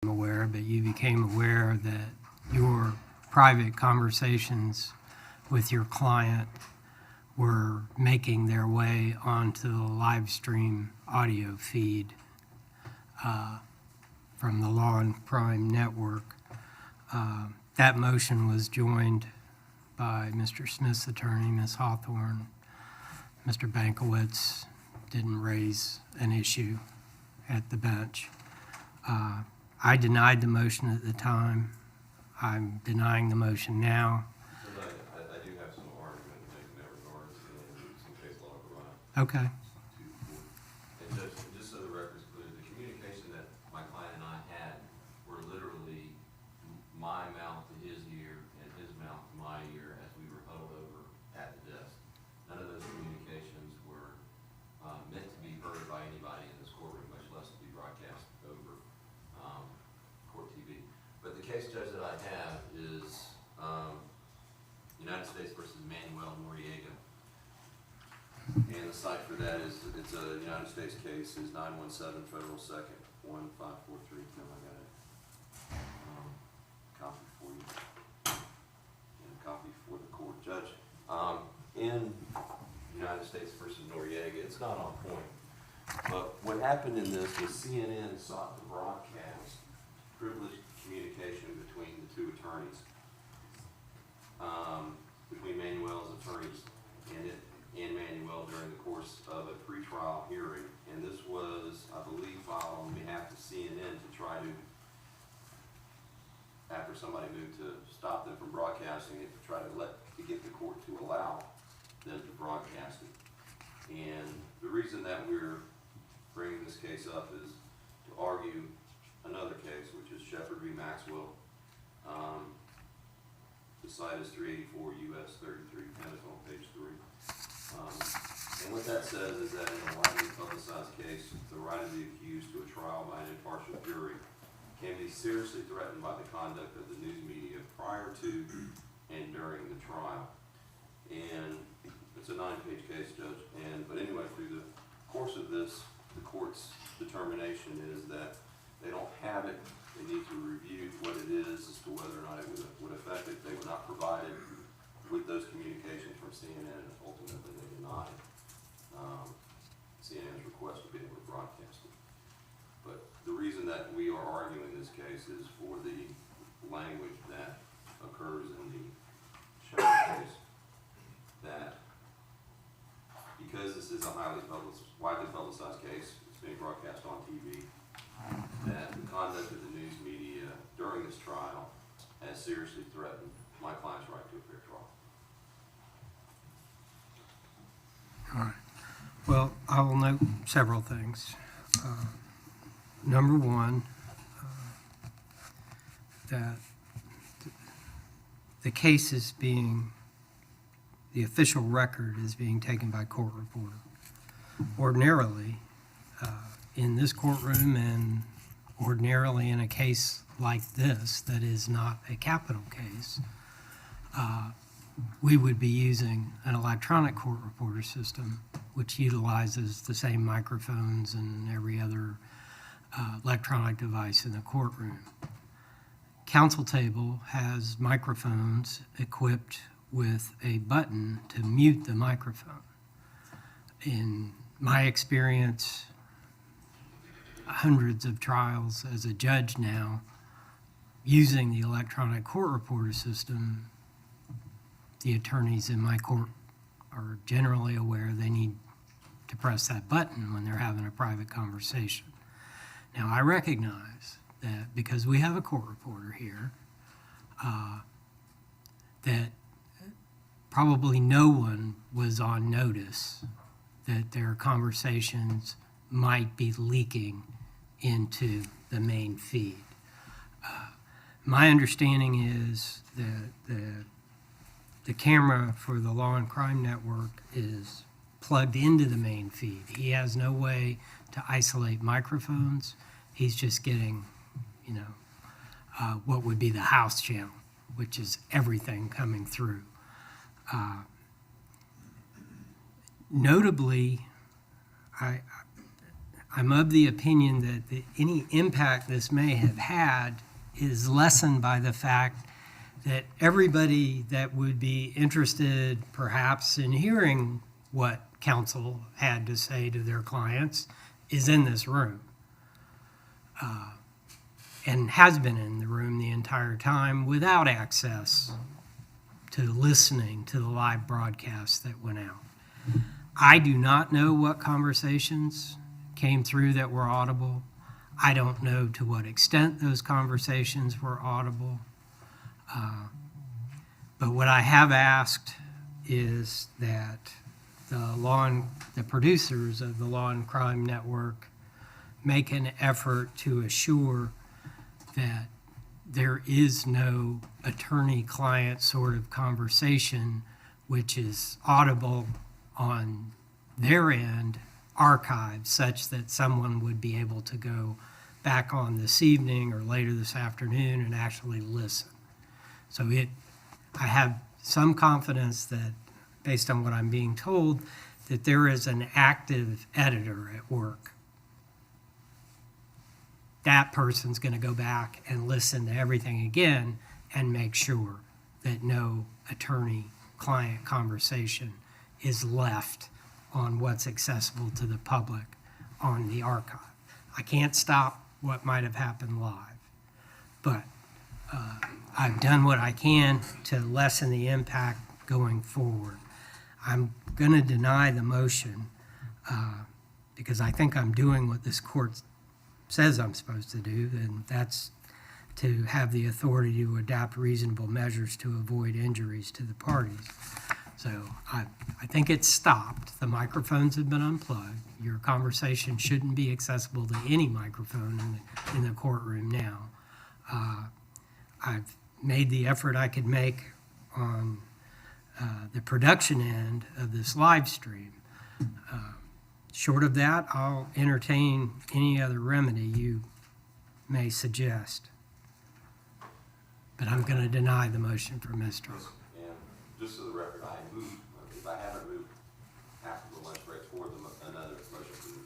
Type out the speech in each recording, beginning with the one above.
aware, but you became aware that your private conversations with your client were making their way onto the live stream audio feed from the Law&Crime network. That motion was joined by Mr. Smith's attorney, Ms. Hawthorne. Mr. Bankowitz didn't raise an issue at the bench. I denied the motion at the time. I'm denying the motion now. I do have some argument to make in that regard, some case law to run. Okay. And just so the record's clear, the communication that my client and I had were literally my mouth to his ear and his mouth to my ear as we were huddled over at the desk. None of those communications were meant to be heard by anybody in this courtroom, much less to be broadcast over court TV. But the case, Judge, that I have is United States versus Manuel Noriega. And the site for that is, it's a United States case, is 917 Federal 2nd, 1543. I got it. Copy for you. And a copy for the court. Judge, in United States versus Noriega, it's not on point. But what happened in this was CNN sought to broadcast privileged communication between the two attorneys, between Manuel's attorneys and Manuel during the course of a pretrial hearing. And this was, I believe, filed on behalf of CNN to try to, after somebody moved to stop them from broadcasting it, to try to get the court to allow them to broadcast it. And the reason that we're bringing this case up is to argue another case, which is Shepard v. Maxwell. The site is 384 U.S. 33, and it's on page 3. And what that says is that in a widely publicized case, the right of the accused to a trial by an impartial jury can be seriously threatened by the conduct of the news media prior to and during the trial. And it's a 9-page case, Judge. But anyway, through the course of this, the court's determination is that they don't have it. They need to review what it is as to whether or not it would affect it. They were not provided with those communications from CNN, and ultimately they denied CNN's request to be able to broadcast it. But the reason that we are arguing this case is for the language that occurs in the Shepard case, that because this is a widely publicized case, it's being broadcast on TV, that the conduct of the news media during this trial has seriously threatened my client's right to a fair trial. All right. Well, I will note several things. Number one, that the case is being, the official record is being taken by court reporter. Ordinarily, in this courtroom and ordinarily in a case like this that is not a capital case, we would be using an electronic court reporter system which utilizes the same microphones and every other electronic device in the courtroom. Counsel table has microphones equipped with a button to mute the microphone. In my experience, hundreds of trials as a judge now, using the electronic court reporter system, the attorneys in my court are generally aware they need to press that button when they're having a private conversation. Now, I recognize that because we have a court reporter here, that probably no one was on notice that their conversations might be leaking into the main feed. My understanding is that the camera for the Law&Crime network is plugged into the main feed. He has no way to isolate microphones. He's just getting, what would be the house channel, which is everything coming through. Notably, I'm of the opinion that any impact this may have had is lessened by the fact that everybody that would be interested perhaps in hearing what counsel had to say to their clients is in this room and has been in the room the entire time without access to listening to the live broadcast that went out. I do not know what conversations came through that were audible. I don't know to what extent those conversations were audible. But what I have asked is that the producers of the Law&Crime Network make an effort to assure that there is no attorney-client sort of conversation which is audible on their end, archived, such that someone would be able to go back on this evening or later this afternoon and actually listen. So I have some confidence that, based on what I'm being told, that there is an active editor at work. That person's going to go back and listen to everything again and make sure that no attorney-client conversation is left on what's accessible to the public on the archive. I can't stop what might have happened live, but I've done what I can to lessen the impact going forward. I'm going to deny the motion because I think I'm doing what this court says I'm supposed to do, and that's to have the authority to adopt reasonable measures to avoid injuries to the parties. So I think it's stopped. The microphones have been unplugged. Your conversation shouldn't be accessible to any microphone in the courtroom now. I've made the effort I could make on the production end of this live stream. Short of that, I'll entertain any other remedy you may suggest. But I'm going to deny the motion for mistrial. And just so the record, I moved, if I haven't moved after the lunch break toward another motion for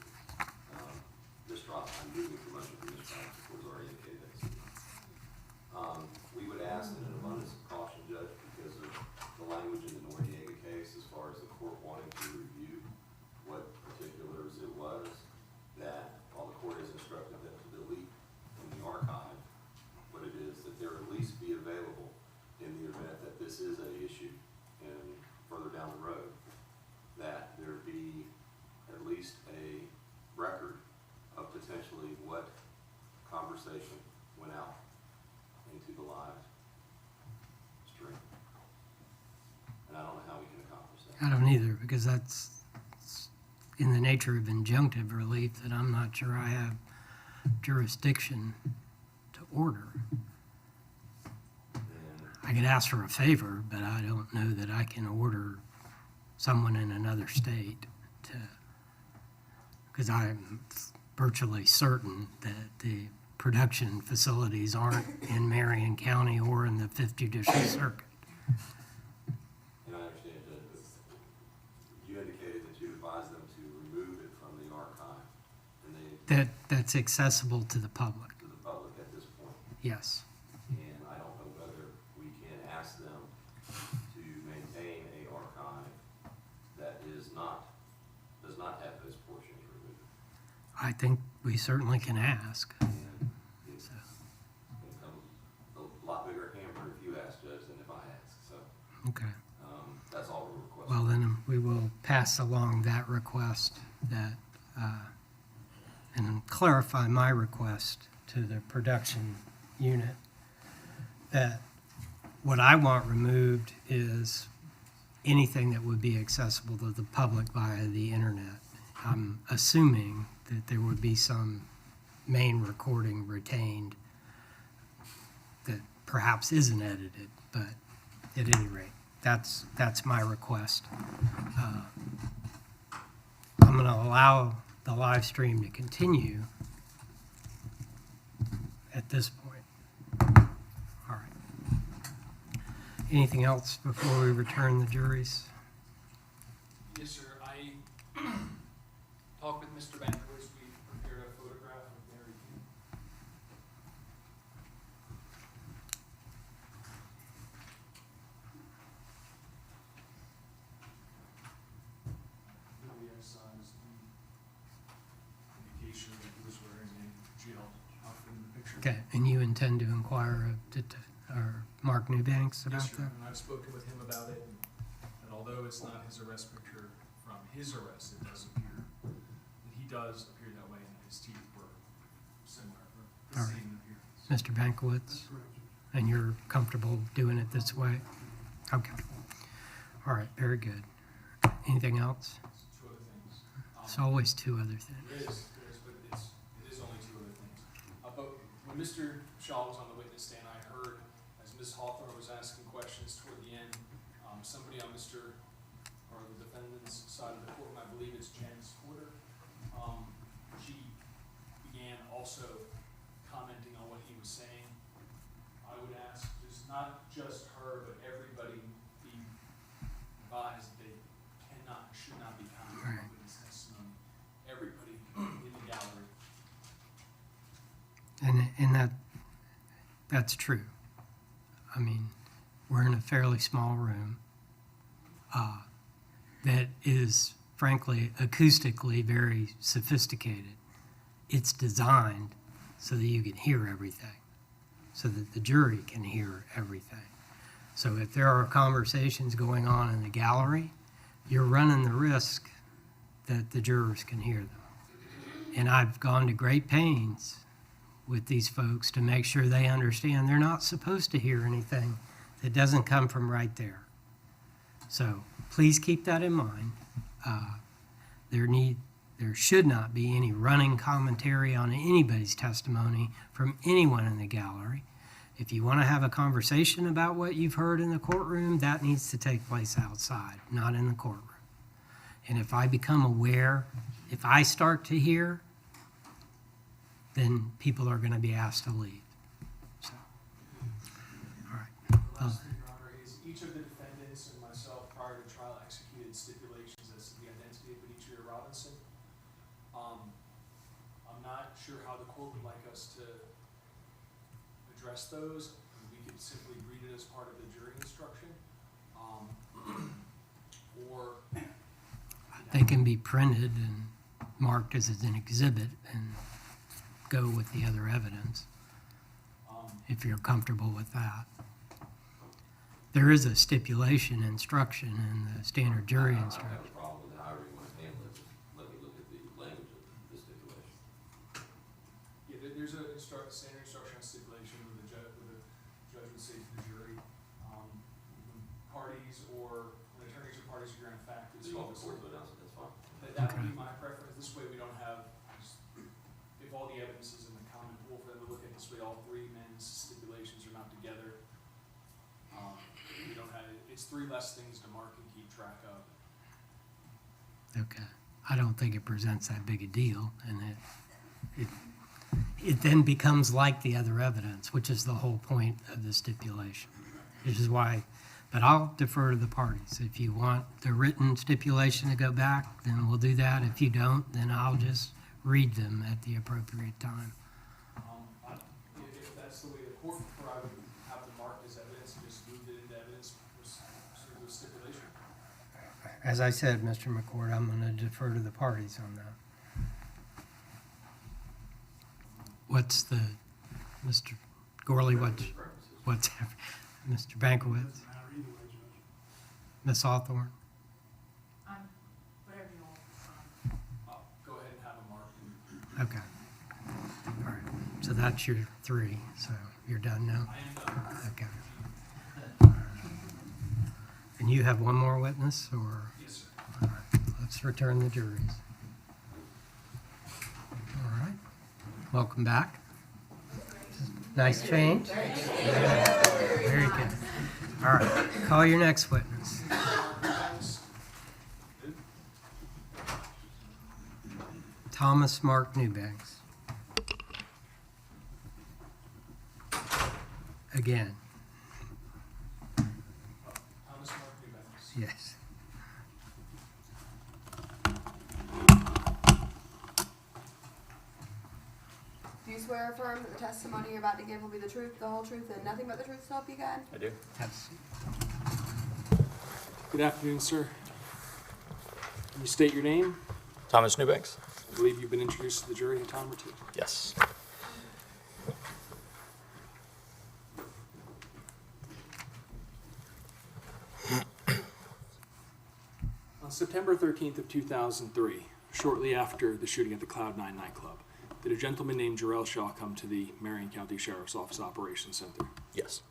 mistrial, I'm moving the motion for mistrial, the court has already indicated that. We would ask in an abundance of caution, Judge, because of the language in the Noriega case, as far as the court wanting to review what particulars it was, that while the court has instructed them to delete from the archive what it is, that there at least be available in the event that this is an issue and further down the road, that there be at least a record of potentially what conversation went out into the live stream. And I don't know how we can accomplish that. I don't either, because that's in the nature of injunctive relief that I'm not sure I have jurisdiction to order. I could ask for a favor, but I don't know that I can order someone in another state to, because I'm virtually certain that the production facilities aren't in Marion County or in the 5th Judicial Circuit. And I understand that, but you indicated that you advised them to remove it from the archive, and That's accessible to the public, to the public at this point. yes. And I don't know whether we can ask them to maintain a archive that does not have those portions removed. I think we certainly can ask. And it's going to come a lot bigger hammer if you ask, Judge, than if I ask. So Okay. that's all we're requesting. Well, then we will pass along that request and clarify my request to the production unit that what I want removed is anything that would be accessible to the public via the internet. I'm assuming that there would be some main recording retained that perhaps isn't edited, but at any rate, that's my request. I'm going to allow the live stream to continue at this point. All right. Anything else before we return the juries? Yes, sir. I talked with Mr. Backwards. We Okay, and you intend to inquire of Mark Newbanks about Yes, Your that? Honor, and I've spoken with him about it, and although it's not his arrest picture from his arrest, it does appear, that he does appear that way, and his teeth were similar, or the All right. same appearance. Mr. Bankowitz? And you're comfortable doing it this way? Okay. All right, very good. Anything else? Two other things. It's always two other things. It is, but it is only two other things. But when Mr. Shaw was on the witness stand, I heard, as Ms. Hawthorne was asking questions toward the end, somebody on the defendant's side of the courtroom, I believe it's Jen's Porter, she began also commenting on what he was saying. I would ask, just not just her, but everybody be advised that they cannot, should not be commenting on witness testimony. Everybody in the gallery. And that's true. I mean, we're in a fairly small room that is, frankly, acoustically very sophisticated. It's designed so that you can hear everything, so that the jury can hear everything. So if there are conversations going on in the gallery, you're running the risk that the jurors can hear them. And I've gone to great pains with these folks to make sure they understand they're not supposed to hear anything that doesn't come from right there. So please keep that in mind. There should not be any running commentary on anybody's testimony from anyone in the gallery. If you want to have a conversation about what you've heard in the courtroom, that needs to take place outside, not in the courtroom. And if I become aware, if I start to hear, then people are going to be asked to leave. So, all right. The last thing, Your Honor, is each of the defendants and myself prior to trial executed stipulations as to the identity of Benicio Robinson. I'm not sure how the court would like us to address those. We could simply read it as part of the jury instruction. Or They can be printed and marked as an exhibit and go with the other evidence, if you're comfortable with that. There is a stipulation instruction in the standard jury I don't instruction. have a problem with however you want to handle it, just let me look at the language of the stipulation. yeah, there's a standard instruction stipulation where the judge would say to the jury, when parties or when attorneys or parties agree on a fact, it's Do you want called the court to announce it, that's fine. that would be my preference. This way we don't have, if all the evidence is in the common pool for them to look at, this way all three men's stipulations are not together. We don't have, it's three less things to mark and keep track of. Okay. I don't think it presents that big a deal, and it then becomes like the other evidence, which is the whole point of the stipulation, which is why, but I'll defer to the parties. If you want the written stipulation to go back, then we'll do that. If you don't, then I'll just read them at the appropriate time. If that's the way the court prefer, I would have them marked as evidence and just move it into evidence through the stipulation. As I said, Mr. McCord, I'm going to defer to the parties on that. What's the, Mr. Gorley, what's, Mr. Bankowitz? Ms. Hawthorne? Whatever you want. Go ahead and have them marked. Okay. All right. So that's your three. So you're done now? I am done. Okay. All right. And you have one more witness, or? Yes, sir. All right. Let's return the juries. All right. Welcome back. Nice change. Yeah. Very good. All right. Call your next witness. Thomas Mark Newbanks. Again, Thomas Mark Newbanks. yes. Do you swear or affirm that the testimony you're about to give will be the truth, the whole truth, and nothing but the truth, so help you God? I do. That's, Good afternoon, sir. Can you state your name? Thomas Newbanks? I believe you've been introduced to the jury a time or two. Yes. September 13th of 2003, shortly after the shooting at the Cloud9 nightclub, did a gentleman named Judicial Shaw come to the Marion County Sheriff's Office Operations Center? Yes.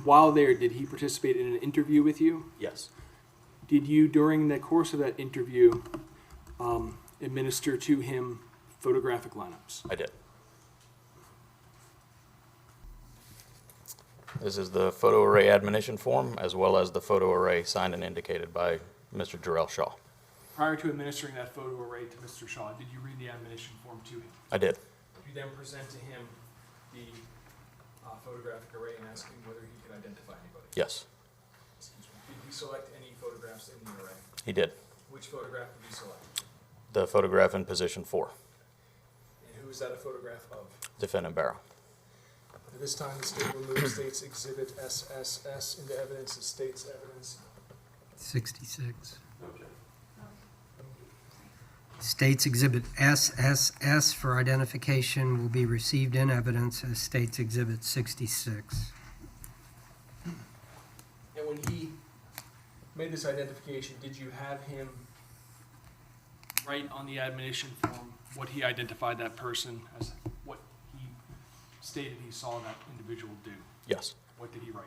While there, did he participate in an interview with you? Yes. Did you, during the course of that interview, administer to him photographic lineups? I did. This is the photo array admonition form, as well as the photo array signed and indicated by Mr. Judicial Shaw. Prior to administering that photo array to Mr. Shaw, did you read the admonition form to him? I did. You then present to him the photographic array and ask him whether he can identify anybody? Yes, Excuse me. Did he select any photographs in the array? he did. Which photograph did he select? The photograph in position 4, And who is that a photograph of? defendant Barrow. At this time, the state will move State's Exhibit SSS into evidence as State's evidence. 66. No objection. State's Exhibit SSS for identification will be received in evidence as State's Exhibit 66. And when he made this identification, did you have him write on the admonition form what he identified that person as, what he stated he saw that individual do? Yes. What did he write?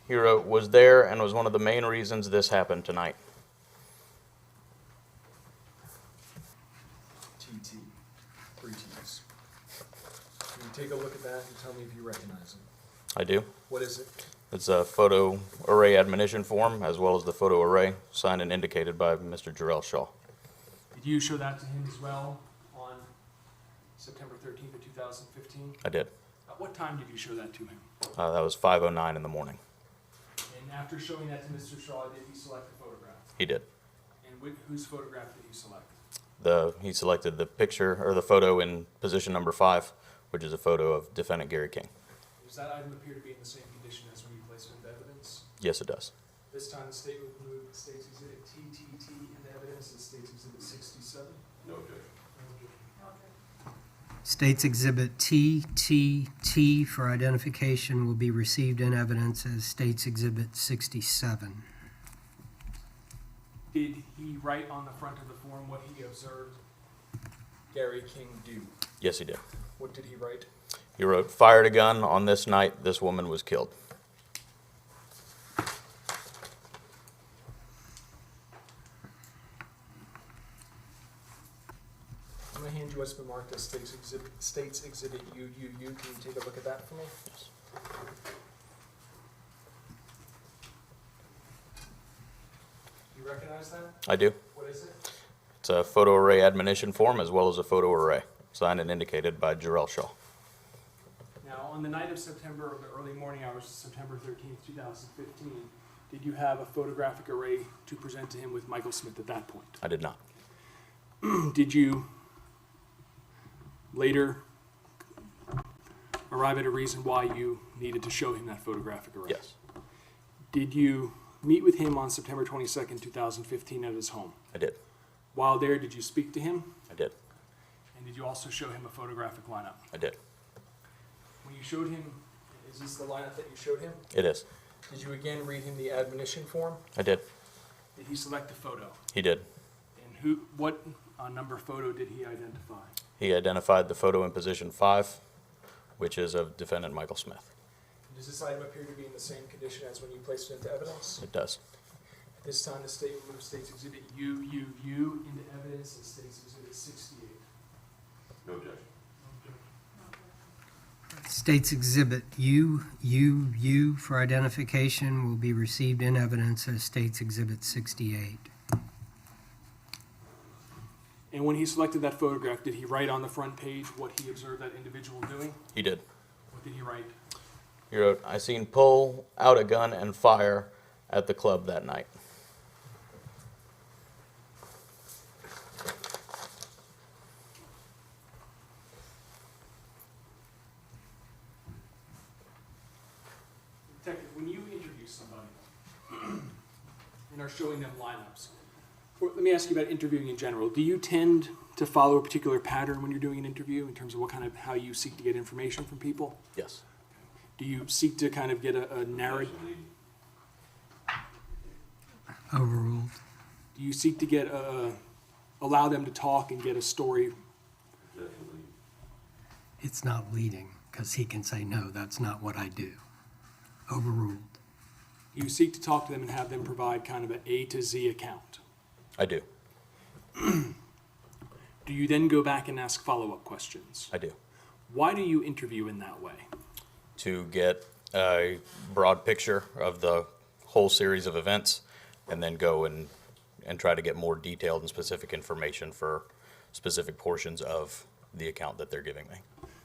He wrote, was there and was one of the main reasons this happened tonight. TT. 3 T's. Can you take a look at that and tell me if you recognize him? I do. What is it? It's a photo array admonition form, as well as the photo array signed and indicated by Mr. Judicial Shaw. Did you show that to him as well on September 13th of 2015? I did. At what time did you show that to him? That was 5:09 in the morning. And after showing that to Mr. Shaw, did he select a photograph? He did. And whose photograph did he select? He selected the picture, or the photo in position number 5, which is a photo of defendant Gary King. Does that item appear to be in the same condition as when you placed it into evidence? Yes, it does. This time, the state would move State's Exhibit TTT into evidence as State's Exhibit 67. No objection. State's Exhibit TTT for identification will be received in evidence as State's Exhibit 67. Did he write on the front of the form what he observed Gary King do? Yes, he did. What did he write? He wrote, fired a gun on this night, this woman was killed. I'm going to hand you what's been marked as State's Exhibit UUU. Can you take a look at that for me? Yes. You recognize that? I do. What is it? It's a photo array admonition form, as well as a photo array signed and indicated by Judicial Shaw. Now, on the night of September, or the early morning hours of September 13th, 2015, did you have a photographic array to present to him with Michael Smith at that point? I did not. Did you later arrive at a reason why you needed to show him that photographic array? Yes, Did you meet with him on September 22nd, 2015 at his home? I did. While there, did you speak to him? I did. And did you also show him a photographic lineup? I did. When you showed him, is this the lineup that you showed him? It is. Did you again read him the admonition form? I did. Did he select a photo? He did. And what number photo did he identify? He identified the photo in position 5, which is of defendant Michael Smith. Does this item appear to be in the same condition as when you placed it into evidence? It does. At this time, the state will move State's Exhibit UUU into evidence as State's Exhibit 68. No objection. State's Exhibit UUU for identification will be received in evidence as State's Exhibit 68. And when he selected that photograph, did he write on the front page what he observed that individual doing? He did. What did he write? He wrote, I seen pull out a gun and fire at the club that night. Detective, when you interview somebody and are showing them lineups, or let me ask you about interviewing in general. Do you tend to follow a particular pattern when you're doing an interview in terms of how you seek to get information from people? Yes. Do you seek to kind of get a narrative? Overruled. Do you seek to get, allow them to talk and get a story? Definitely. It's not leading, because he can say, no, that's not what I do. Overruled. You seek to talk to them and have them provide kind of an A to Z account. I do. Do you then go back and ask follow-up questions? I do. Why do you interview in that way? To get a broad picture of the whole series of events and then go and try to get more detailed and specific information for specific portions of the account that they're giving me.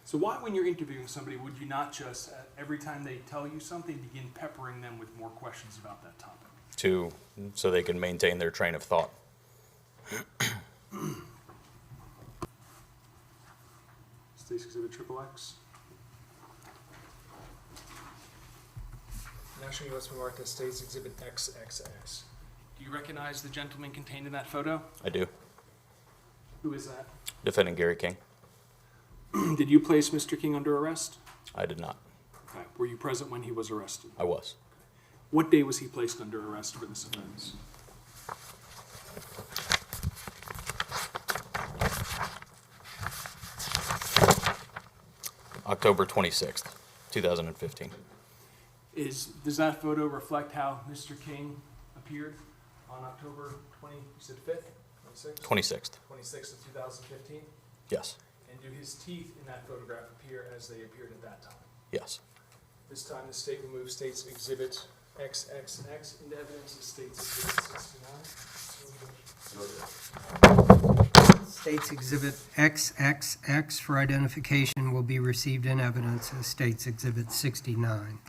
So why, when you're interviewing somebody, would you not just, every time they tell you something, begin peppering them with more questions about that topic? So they can maintain their train of thought. State's Exhibit XXX. National U.S. marked as State's Exhibit XXX. Do you recognize the gentleman contained in that photo? I do. Who is that? Defendant Gary King. Did you place Mr. King under arrest? I did not. Okay. Were you present when he was arrested? I was. What day was he placed under arrest for this offense? October 26th, 2015. Does that photo reflect how Mr. King appeared on October 20, you said 5th? 26th? 26th. 26th of 2015? Yes. And do his teeth in that photograph appear as they appeared at that time? Yes. This time the state removed State's Exhibit XXX into evidence as State's Exhibit 69. State's Exhibit XXX for identification will be received in evidence as State's Exhibit 69.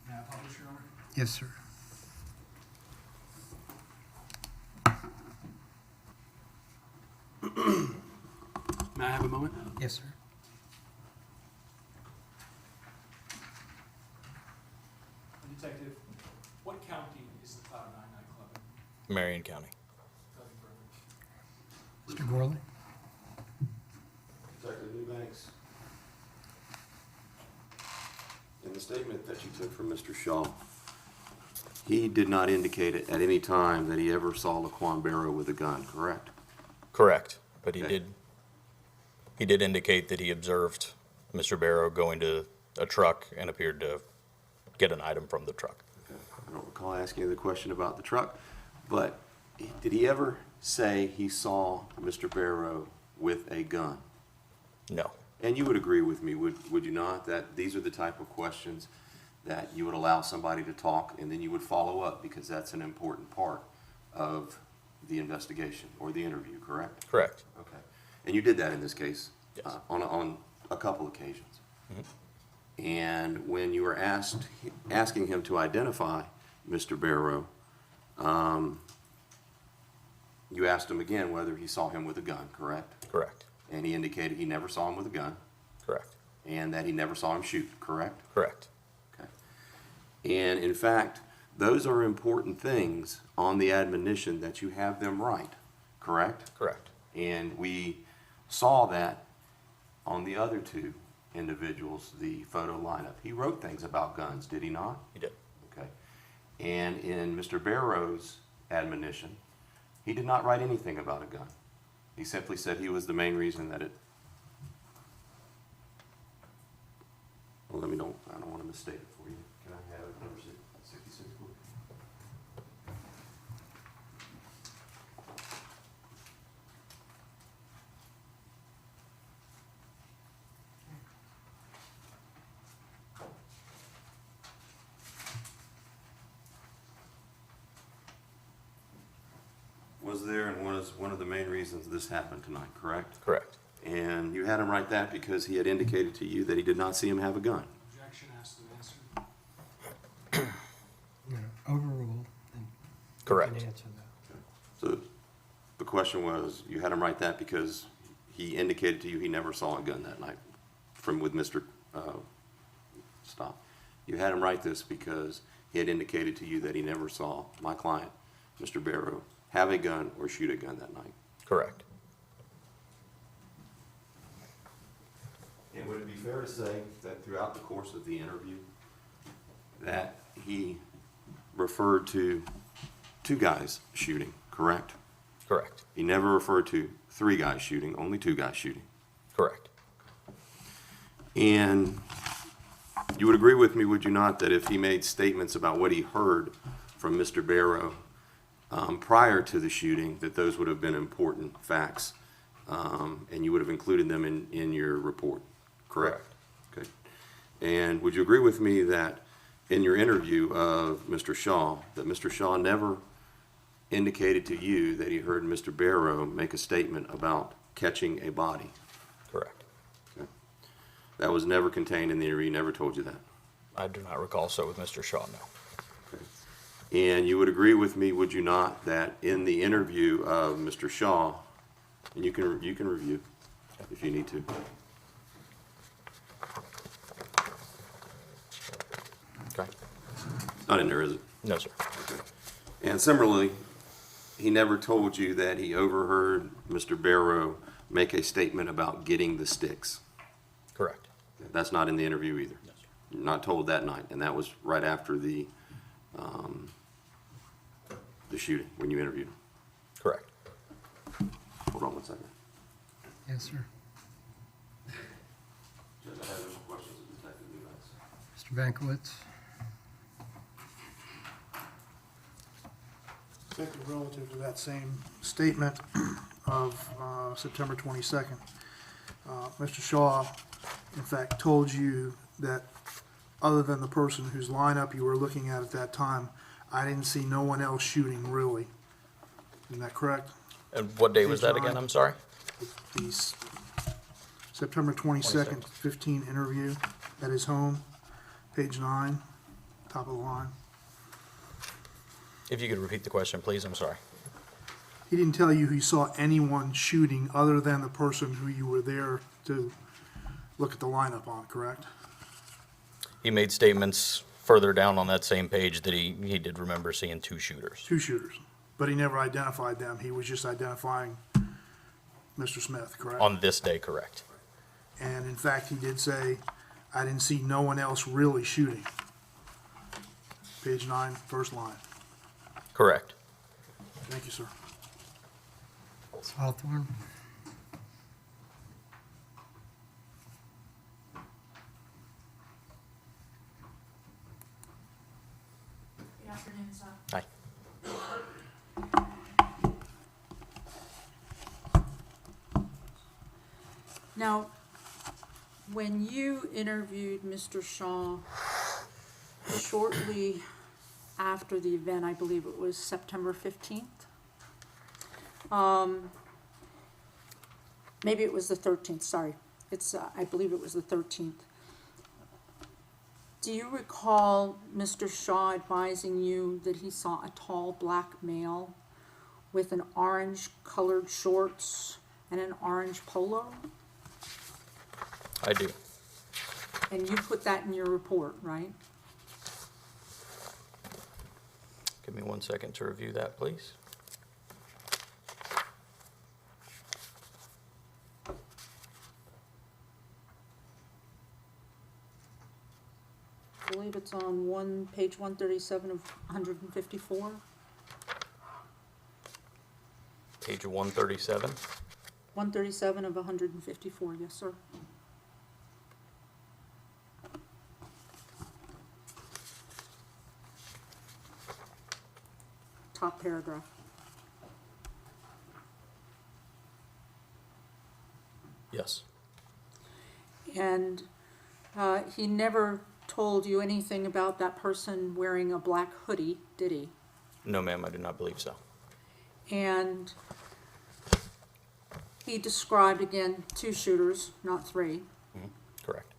May I publish, Your Honor? Yes, sir. May I have a moment? Yes, sir. Detective, what county is the Cloud 9 nightclub in? Marion County. Nothing further. Mr. Gorley? Detective Newbanks, in the statement that you took from Mr. Shaw, he did not indicate at any time that he ever saw Laquan Barrow with a gun, correct? Correct. But he Okay. did indicate that he observed Mr. Barrow going to a truck and appeared to get an item from the truck. Okay. I don't recall asking you the question about the truck, but did he ever say he saw Mr. Barrow with a gun? No. And you would agree with me, would you not, that these are the type of questions that you would allow somebody to talk and then you would follow up because that's an important part of the investigation or the interview, correct? Correct. Okay. And you did that in this case? Yes. On a couple occasions. Mhm. And when you were asking him to identify Mr. Barrow, you asked him again whether he saw him with a gun, correct? Correct. And he indicated he never saw him with a gun Correct. and that he never saw him shoot, correct? Correct. Okay. And in fact, those are important things on the admonition that you have them right, correct? Correct. And we saw that on the other two individuals, the photo lineup. He wrote things about guns, did he not? He did. Okay. And in Mr. Barrow's admonition, he did not write anything about a gun. He simply said he was the main reason that it. Well, I don't want to mistake it for you. Can I have it, number 66, please? Was there and was one of the main reasons this happened tonight, correct? Correct. And you had him write that because he had indicated to you that he did not see him have a gun. Objection, asked and answered. No, overruled. Then you Correct. can answer that. So the question was, you had him write that because he indicated to you he never saw a gun that night with Mr. Stop. You had him write this because he had indicated to you that he never saw my client, Mr. Barrow, have a gun or shoot a gun that night. Correct. And would it be fair to say that throughout the course of the interview, that he referred to 2 guys shooting, correct? Correct. He never referred to 3 guys shooting, only 2 guys shooting. Correct. And you would agree with me, would you not, that if he made statements about what he heard from Mr. Barrow prior to the shooting, that those would have been important facts, and you would have included them in your report, correct? Okay. And would you agree with me that in your interview of Mr. Shaw, that Mr. Shaw never indicated to you that he heard Mr. Barrow make a statement about catching a body? Correct. Okay. That was never contained in the interview, he never told you that? I do not recall so with Mr. Shaw, no. Okay. And you would agree with me, would you not, that in the interview of Mr. Shaw, and you can review if you need to. Okay. Not in there, is it? No, sir. And similarly, he never told you that he overheard Mr. Barrow make a statement about getting the sticks. Correct. That's not in the interview either. No, sir. You're not told that night, and that was right after the shooting, when you interviewed him. Correct. Hold on one second. Yes, sir. Judge, I have no more questions of Detective Newbanks. Mr. Bankowitz? Detective, relative to that same statement of September 22nd, Mr. Shaw, in fact, told you that other than the person whose lineup you were looking at that time, I didn't see no one else shooting, really. Isn't that correct? And what day was that again? I'm sorry? The September 22nd, 15 interview at his home, page 9, top of the line. If you could repeat the question, please, I'm sorry. He didn't tell you he saw anyone shooting other than the person who you were there to look at the lineup on, correct? He made statements further down on that same page that he did remember seeing 2 shooters. 2 shooters, but he never identified them. He was just identifying Mr. Smith, correct? On this day, correct. And in fact, he did say, I didn't see no one else really shooting. Page 9, first line. Correct. Thank you, sir. Ms. Hawthorne? Good afternoon, sir. Hi. Now, when you interviewed Mr. Shaw shortly after the event, I believe it was September 15th? Maybe it was the 13th, sorry. I believe it was the 13th. Do you recall Mr. Shaw advising you that he saw a tall black male with an orange-colored shorts and an orange polo? I do. And you put that in your report, right? Give me 1 second to review that, please. I believe it's on page 137 of 154. Page 137. 137 of 154, yes, sir. Top paragraph. Yes. And he never told you anything about that person wearing a black hoodie, did he? No, ma'am, I do not believe so. And he described, again, 2 shooters, not 3. Correct.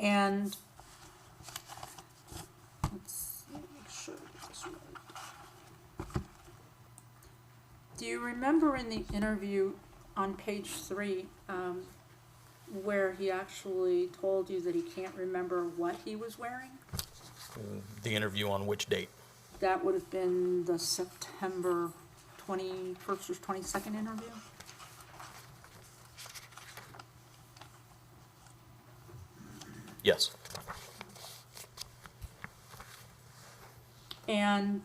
And let's make sure I get this right. Do you remember in the interview on page 3 where he actually told you that he can't remember what he was wearing? The interview on which date? That would have been the September 21st or 22nd interview. Yes. And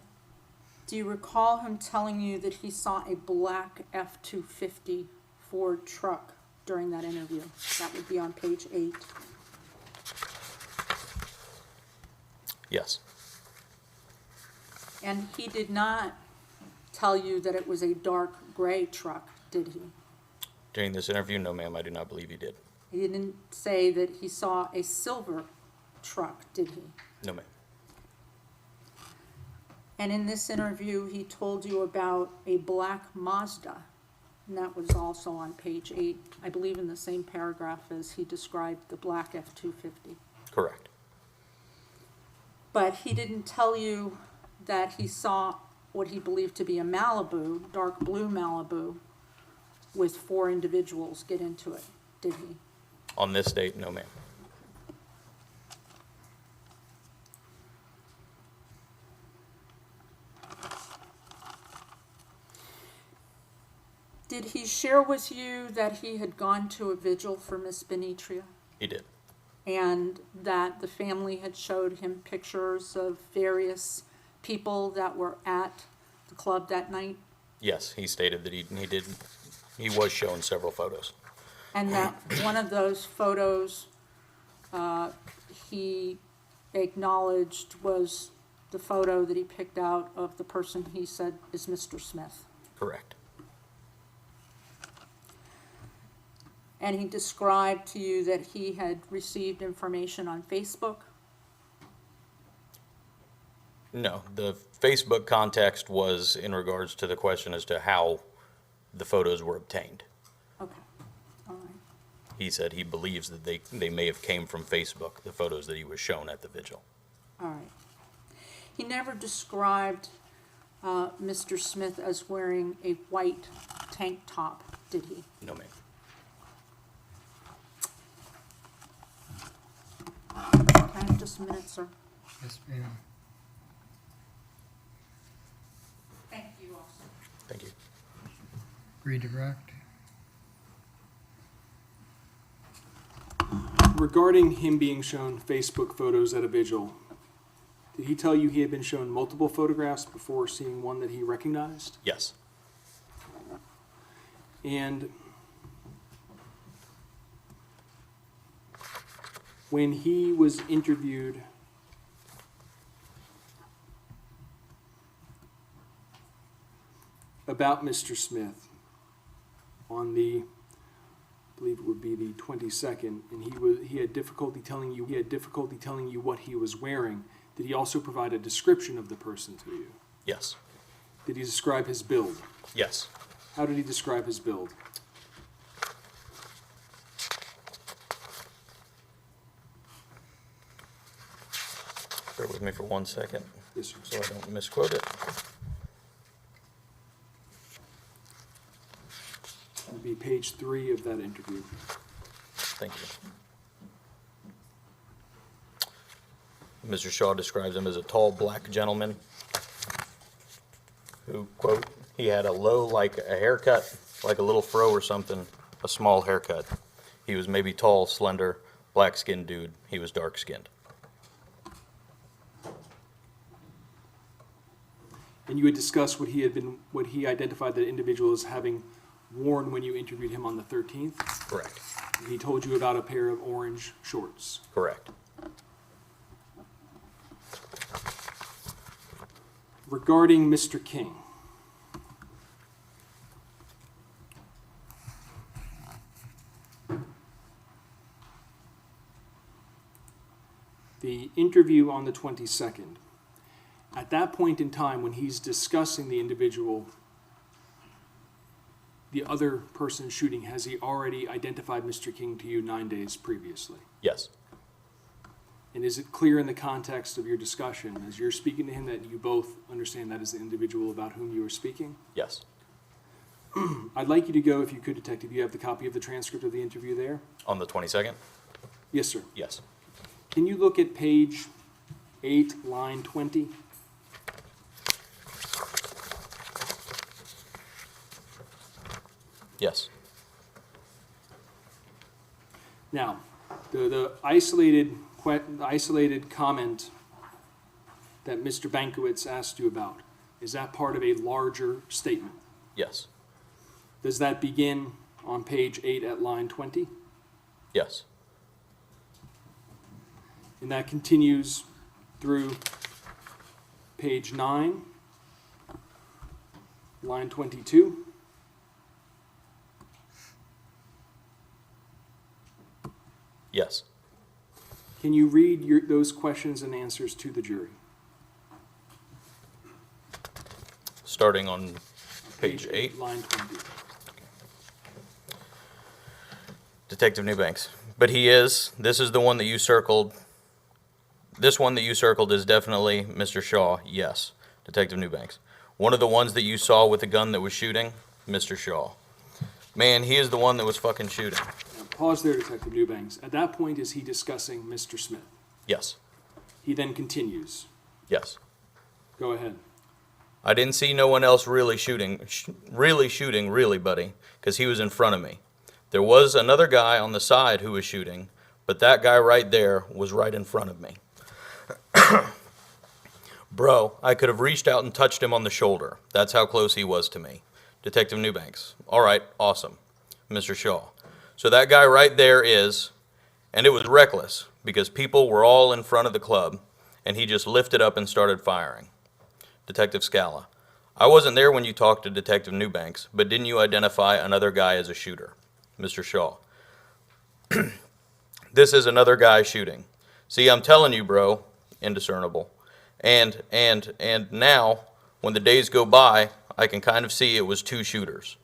do you recall him telling you that he saw a black F-250 Ford truck during that interview? That would be on page 8. Yes. And he did not tell you that it was a dark gray truck, did he? During this interview, no, ma'am, I do not believe he did. He didn't say that he saw a silver truck, did he? No, ma'am. And in this interview, he told you about a black Mazda, and that was also on page 8, I believe in the same paragraph as he described the black F-250. Correct. But he didn't tell you that he saw what he believed to be a Malibu, dark blue Malibu, with 4 individuals get into it, did he? On this date, no, ma'am. Did he share with you that he had gone to a vigil for Miss Benitria? He did. And that the family had showed him pictures of various people that were at the club that night? Yes, he stated that he was shown several photos. And that one of those photos he acknowledged was the photo that he picked out of the person he said is Mr. Smith. Correct. And he described to you that he had received information on Facebook? No, the Facebook context was in regards to the question as to how the photos were obtained. Okay, all right. He said he believes that they may have came from Facebook, the photos that he was shown at the vigil. All right. He never described Mr. Smith as wearing a white tank top, did he? No, ma'am. Can I have just a minute, sir? Yes, ma'am. Thank you, officer. Thank you. Redirect. Regarding him being shown Facebook photos at a vigil, did he tell you he had been shown multiple photographs before seeing one that he recognized? Yes. And when he was interviewed about Mr. Smith on the, I believe it would be the 22nd, and he had difficulty telling you what he was wearing, did he also provide a description of the person to you? Yes. Did he describe his build? Yes. How did he describe his build? Bear with me for 1 second Yes, sir. so I don't misquote it. It would be page 3 of that interview. Thank you. Mr. Shaw describes him as a tall black gentleman who, quote, he had a low, like a haircut, like a little fro or something, a small haircut. He was maybe tall, slender, black-skinned dude. He was dark-skinned. And you had discussed what he identified that individual as having worn when you interviewed him on the 13th. Correct. And he told you about a pair of orange shorts. Correct. Regarding Mr. King, the interview on the 22nd, at that point in time when he's discussing the individual, the other person shooting, has he already identified Mr. King to you 9 days previously? Yes. And is it clear in the context of your discussion, as you're speaking to him, that you both understand that is the individual about whom you are speaking? Yes. I'd like you to go, if you could, Detective. You have the copy of the transcript of the interview there? On the 22nd? Yes, sir. Yes. Can you look at page 8, line 20? Yes. Now, the isolated the isolated comment that Mr. Bankowitz asked you about, is that part of a larger statement? Yes. Does that begin on page 8 at line 20? Yes. And that continues through page 9, line 22? Yes. Can you read those questions and answers to the jury? Starting on page 8. Line 20. Detective Newbanks. But this is the one that you circled. This one that you circled is definitely Mr. Shaw. Yes. Detective Newbanks. One of the ones that you saw with the gun that was shooting, Mr. Shaw. Man, he is the one that was fucking shooting. Now, pause there, Detective Newbanks. At that point, is he discussing Mr. Smith? Yes. He then continues. Yes. Go ahead. I didn't see no one else really shooting, buddy, because he was in front of me. There was another guy on the side who was shooting, but that guy right there was right in front of me. Bro, I could have reached out and touched him on the shoulder. That's how close he was to me. Detective Newbanks. All right, awesome. Mr. Shaw. So that guy right there is, and it was reckless, because people were all in front of the club, and he just lifted up and started firing. Detective Scala. I wasn't there when you talked to Detective Newbanks, but didn't you identify another guy as a shooter? Mr. Shaw. This is another guy shooting. See, I'm telling you, bro, indiscernible. And now, when the days go by, I can kind of see it was two shooters.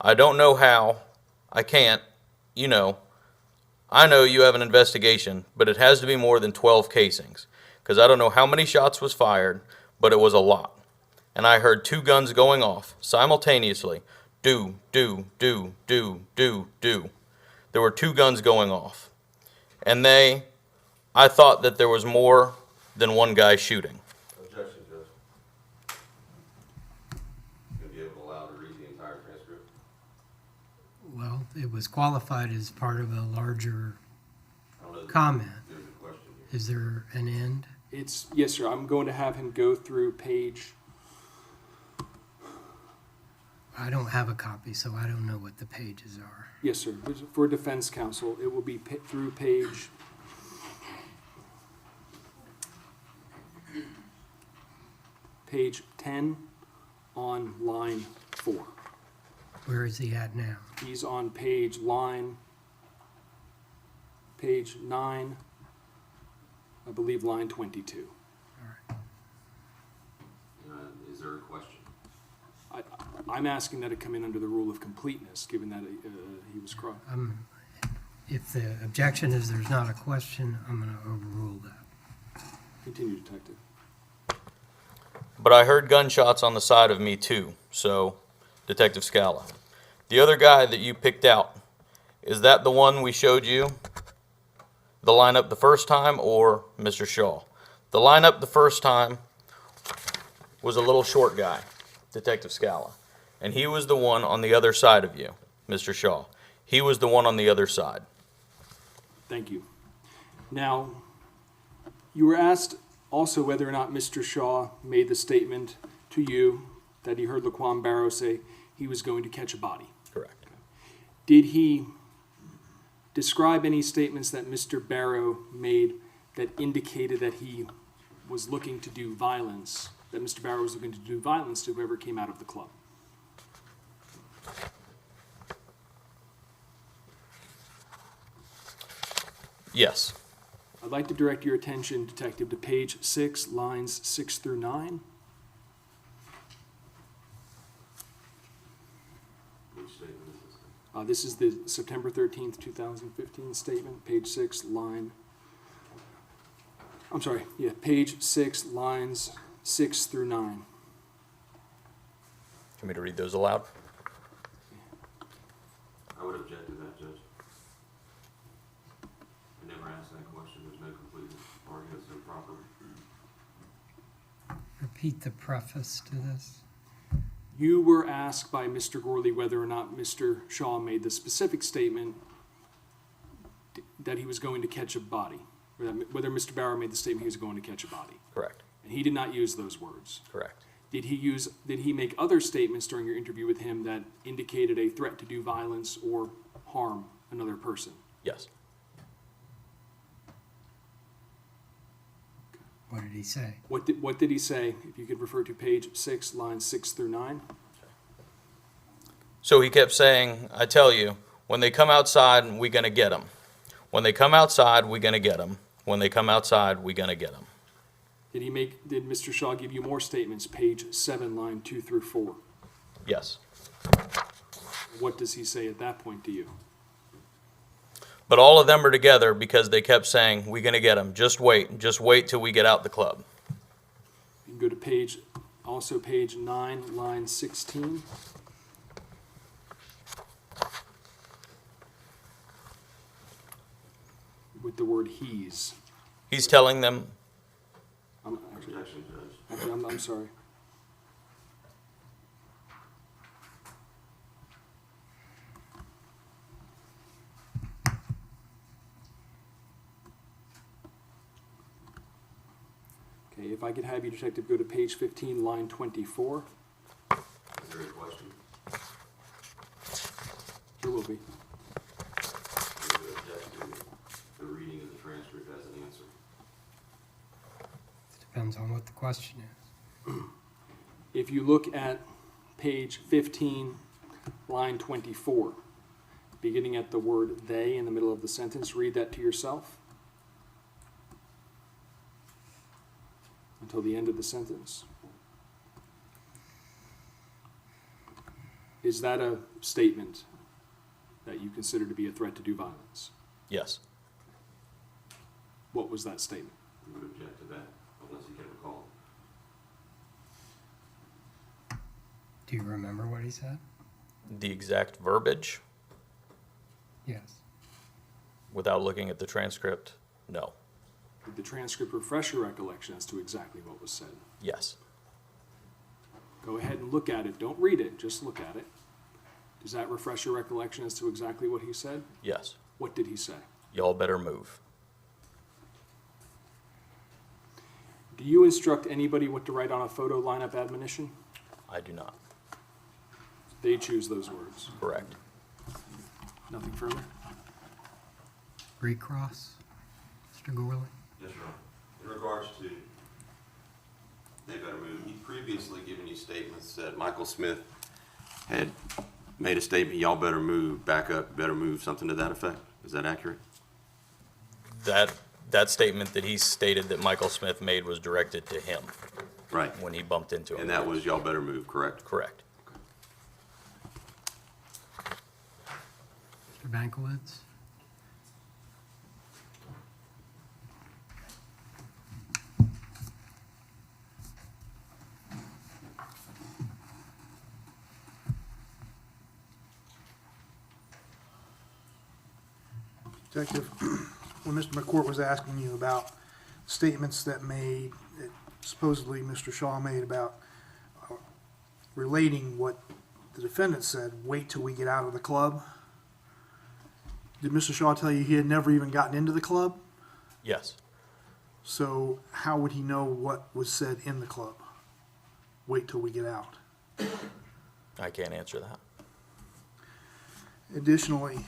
I don't know how. I can't. You know. I know you have an investigation, but it has to be more than 12 casings. Because I don't know how many shots was fired, but it was a lot. And I heard two guns going off simultaneously. Do, do, do, do, do, do. There were two guns going off. And I thought that there was more than one guy shooting. Objection, Judge. You'll be able to allow to read the entire transcript? Well, it was qualified as part of a larger I don't know that comment. there's a question here. Is there an end? Yes, sir. I'm going to have him go through page. I don't have a copy, so I don't know what the pages are. Yes, sir. For defense counsel, it will be through page. Page 10 on line 4. Where is he at now? He's on page 9, I believe line 22. Is there a question? I'm asking that it come in under the rule of completeness, given that he was crossed. If the objection is there's not a question, I'm going to overrule that. Continue, Detective. But I heard gunshots on the side of me too, so, Detective Scala. The other guy that you picked out, is that the one we showed you? The lineup the first time, or Mr. Shaw? The lineup the first time was a little short guy, Detective Scala. And he was the one on the other side of you, Mr. Shaw. He was the one on the other side. Thank you. Now, you were asked also whether or not Mr. Shaw made the statement to you that he heard Laquan Barrow say he was going to catch a body. Correct. Did he describe any statements that Mr. Barrow made that indicated that he was looking to do violence, that Mr. Barrow was looking to do violence to whoever came out of the club? Yes. I'd like to direct your attention, Detective, to page 6, lines 6 through 9. Which statement is this? This is the September 13th, 2015 statement, page 6, page 6, lines 6 through 9. Want me to read those aloud? I would object to that, Judge. I never asked that question. There's no complete arguments improper. Repeat the preface to this. You were asked by Mr. Gorley whether or not Mr. Shaw made the specific statement that he was going to catch a body. whether Mr. Barrow made the statement he was going to catch a body. Correct. And he did not use those words. Correct. Did he make other statements during your interview with him that indicated a threat to do violence or harm another person? Yes. What did he say? What did he say? If you could refer to page 6, lines 6 through 9. So he kept saying, I tell you, when they come outside, we gonna get them. When they come outside, we gonna get them. When they come outside, we gonna get them. Did Mr. Shaw give you more statements, page 7, line 2 through 4? Yes. What does he say at that point to you? But all of them are together because they kept saying, we gonna get them. Just wait till we get out the club. You can go to page 9, line 16. With the word he's. He's telling them, Objection, Judge. I'm sorry. Okay, if I could have you, Detective, go to page 15, line 24. Is there a question? There will be. Or would object to the reading of the transcript as an answer? Depends on what the question is. If you look at page 15, line 24, beginning at the word they in the middle of the sentence, read that to yourself until the end of the sentence. Is that a statement that you consider to be a threat to do violence? yes. What was that statement? We would object to that unless you can recall. Do you remember what he said? The exact verbiage, Yes. without looking at the transcript, no. Did the transcript refresh your recollection as to exactly what was said? Yes. Go ahead and look at it. Don't read it, just look at it. Does that refresh your recollection as to exactly what he said? Yes. What did he say? Y'all better move. Do you instruct anybody what to write on a photo lineup admonition? I do not. They choose those words. Correct. Nothing further? Recross, Mr. Gorley? Yes, Your Honor. In regards to they better move, He'd previously given you statements that Michael Smith had made a statement, y'all better move, back up, better move, something to that effect. Is that accurate? That statement that he stated that Michael Smith made was directed to him Right. when he bumped into him. And that was y'all better move, correct? Correct. Mr. Bankowitz? Detective, when Mr. McCourt was asking you about statements that supposedly Mr. Shaw made about relating what the defendant said, wait till we get out of the club, did Mr. Shaw tell you he had never even gotten into the club? Yes. So how would he know what was said in the club? Wait till we get out. I can't answer that. Additionally,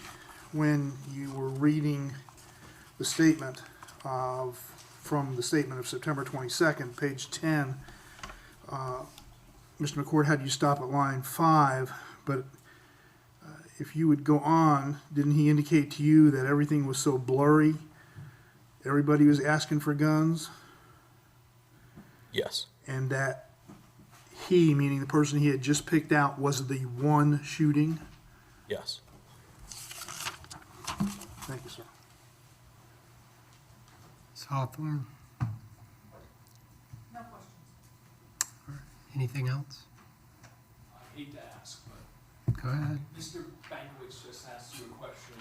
when you were reading the statement from the statement of September 22nd, page 10, Mr. McCourt had you stop at line 5, but if you would go on, didn't he indicate to you that everything was so blurry, everybody was asking for guns, Yes. and that he, meaning the person he had just picked out, was the one shooting? Yes. Thank you, sir. Ms. Hawthorne? No questions. Anything else? I hate to ask, but Go ahead. Mr. Bankwitz just asked you a question.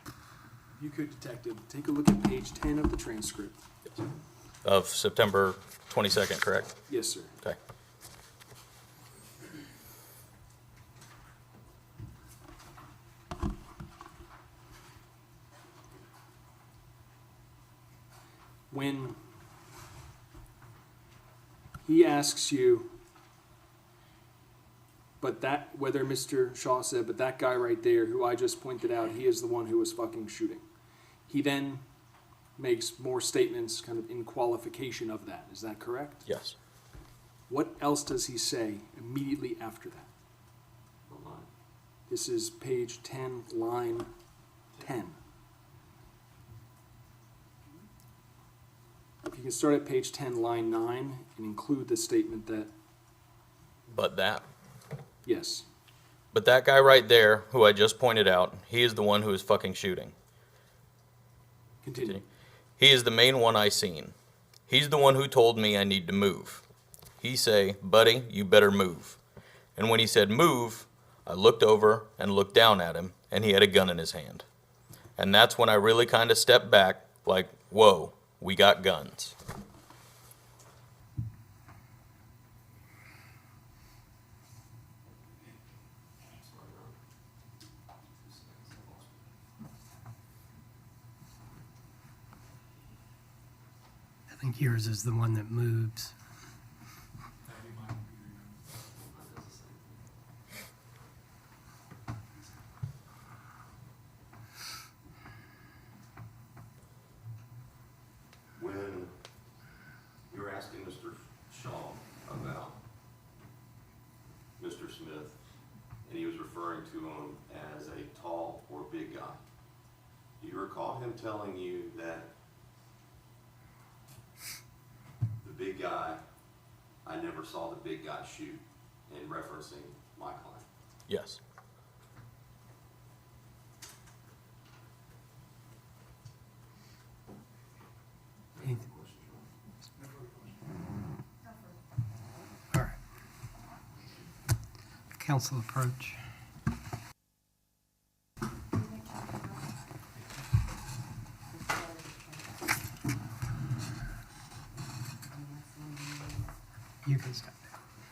If you could, Detective, take a look at page 10 of the transcript. Of September 22nd, correct? Yes, sir. Okay. when he asks you, but that, whether Mr. Shaw said, but that guy right there, who I just pointed out, he is the one who was fucking shooting. He then makes more statements kind of in qualification of that. Is that correct? Yes. What else does he say immediately after that? What line? This is page 10, line 10. If you can start at page 10, line 9, and include the statement that, But that yes, guy right there, who I just pointed out, he is the one who is fucking shooting. continue. He is the main one I seen. He's the one who told me I need to move. He say, buddy, you better move. And when he said move, I looked over and looked down at him, and he had a gun in his hand. And that's when I really kind of stepped back, like, whoa, we got guns. I think yours is the one that moves. That'd be my computer. When you're asking Mr. Shaw about Mr. Smith, and he was referring to him as a tall or big guy, do you recall him telling you that the big guy, I never saw the big guy shoot, in referencing my client? Yes. Anything? All right. Council approach. You can step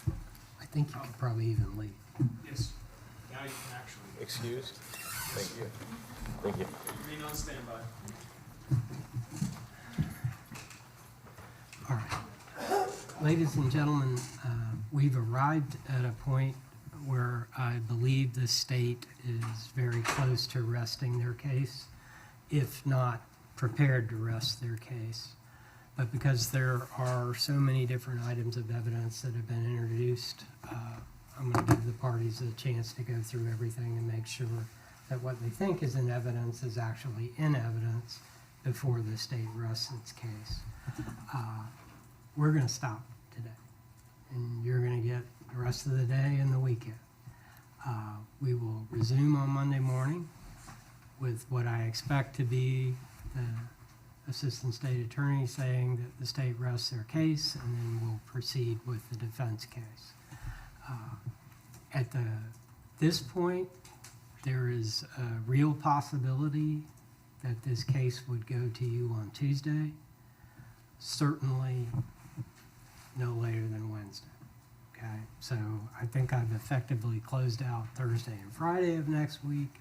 down. I think you could probably even leave. Yes, now you can actually Excused? Thank you. Thank you. remain on standby. All right. Ladies and gentlemen, we've arrived at a point where I believe the state is very close to resting their case, if not prepared to rest their case. But because there are so many different items of evidence that have been introduced, I'm going to give the parties a chance to go through everything and make sure that what they think is in evidence is actually in evidence before the state rests its case. We're going to stop today, and you're going to get the rest of the day and the weekend. We will resume on Monday morning with what I expect to be the Assistant State Attorney saying that the state rests their case, and then we'll proceed with the defense case. At this point, there is a real possibility that this case would go to you on Tuesday, certainly no later than Wednesday. Okay, so I think I've effectively closed out Thursday and Friday of next week,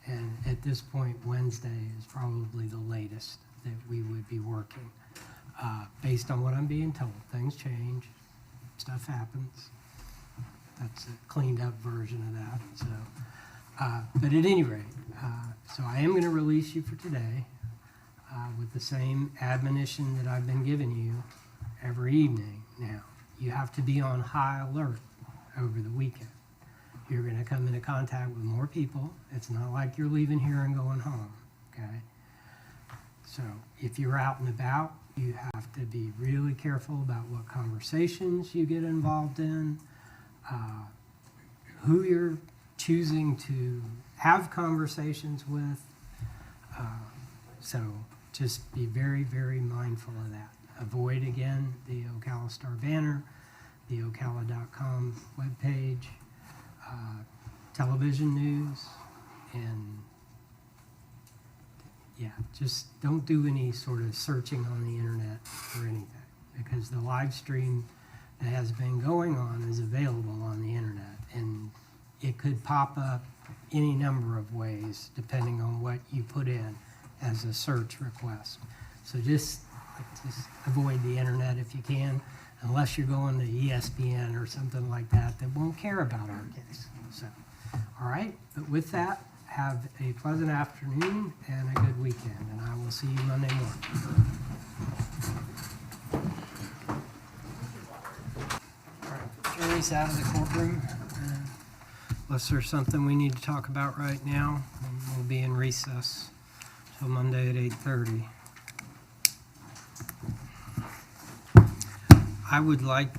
and at this point, Wednesday is probably the latest that we would be working. Based on what I'm being told, things change, stuff happens. That's a cleaned up version of that. So, but at any rate, so I am going to release you for today with the same admonition that I've been giving you every evening. Now, you have to be on high alert over the weekend. You're going to come into contact with more people. It's not like you're leaving here and going home, okay? So if you're out and about, you have to be really careful about what conversations you get involved in, who you're choosing to have conversations with. So just be very, very mindful of that. Avoid, again, the Ocala Star banner, the Ocala.com webpage, television news, and yeah, just don't do any sort of searching on the internet or anything, because the live stream that has been going on is available on the internet, and it could pop up any number of ways depending on what you put in as a search request. So just just avoid the internet if you can, unless you're going to ESPN or something like that that won't care about our case. So, all right, but with that, have a pleasant afternoon and a good weekend, and I will see you Monday morning. All right, jury's out of the courtroom. Unless there's something we need to talk about right now, and we'll be in recess till Monday at 8:30. I would like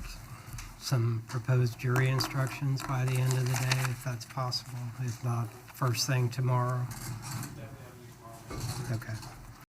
some proposed jury instructions by the end of the day, if that's possible. If not, first thing tomorrow. Definitely have you tomorrow. Okay.